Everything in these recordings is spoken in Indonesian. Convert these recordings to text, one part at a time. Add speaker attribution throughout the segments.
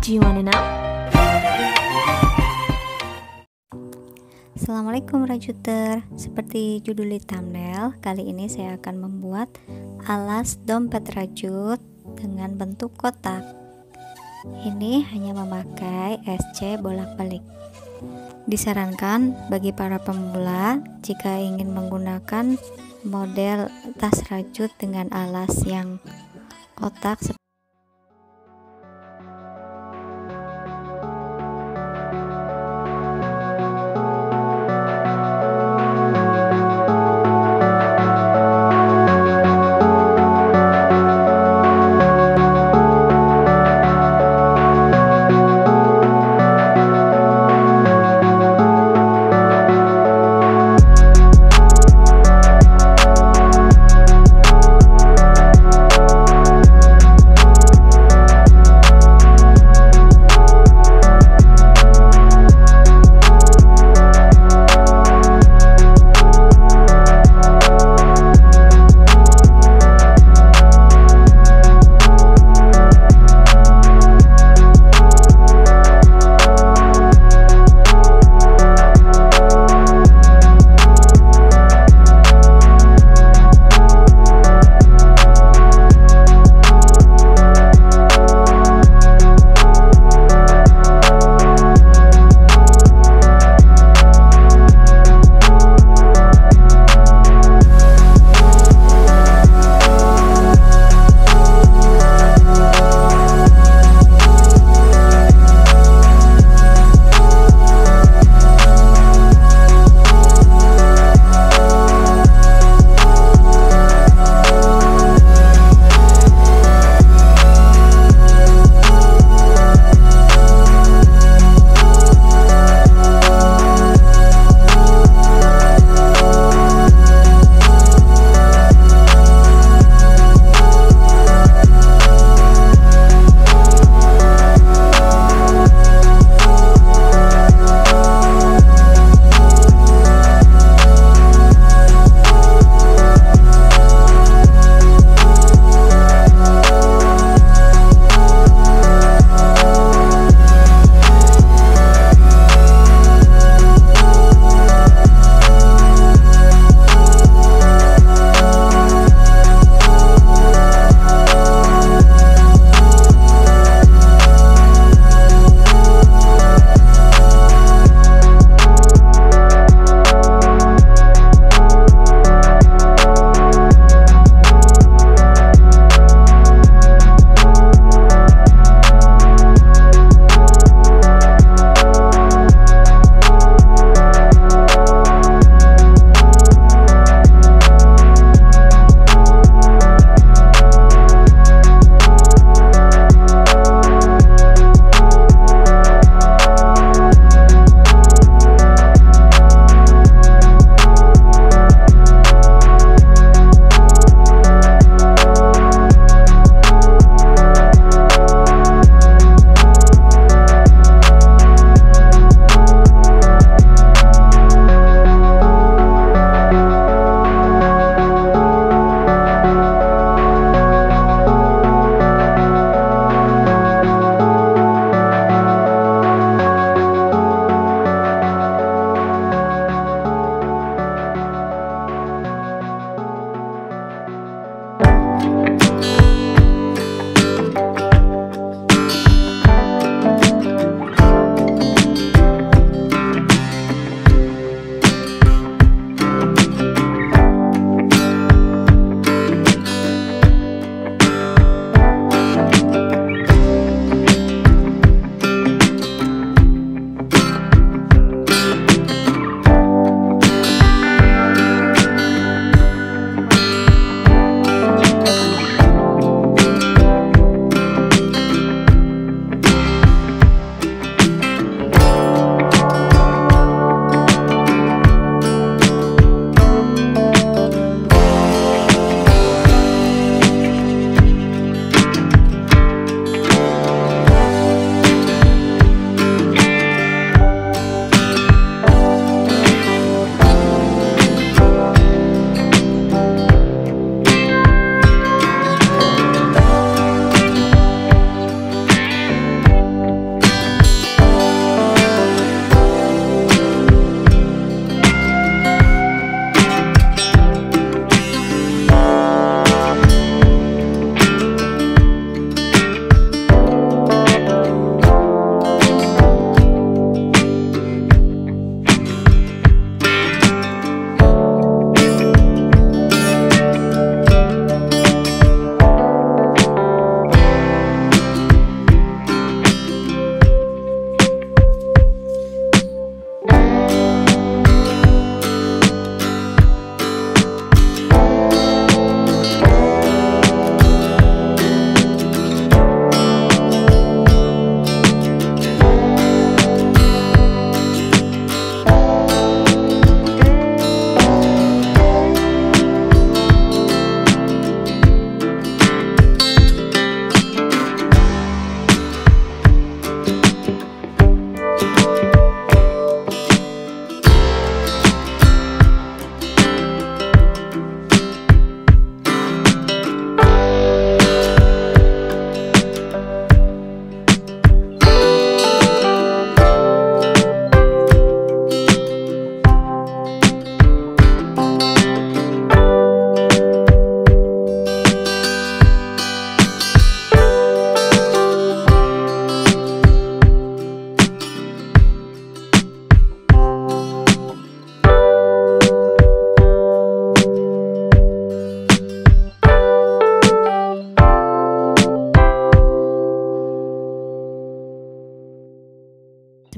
Speaker 1: Do you wanna know?
Speaker 2: Assalamualaikum rajuter. Seperti judul di thumbnail, kali ini saya akan membuat alas dompet rajut dengan bentuk kotak. Ini hanya memakai SC bolak-balik. Disarankan bagi para pemula jika ingin menggunakan model tas rajut dengan alas yang kotak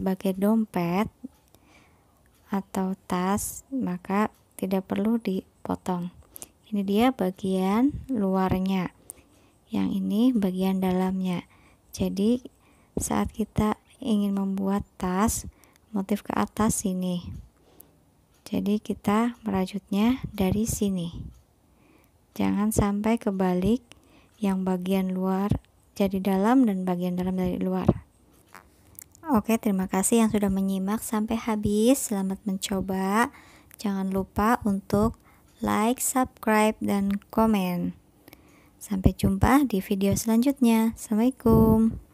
Speaker 2: sebagai dompet atau tas, maka tidak perlu dipotong. Ini dia bagian luarnya, yang ini bagian dalamnya. Jadi saat kita ingin membuat tas, motif ke atas sini, jadi kita merajutnya dari sini, jangan sampai kebalik, yang bagian luar jadi dalam dan bagian dalam dari luar. Oke, terima kasih yang sudah menyimak sampai habis. Selamat mencoba. Jangan lupa untuk like, subscribe, dan komen. Sampai jumpa di video selanjutnya. Assalamualaikum.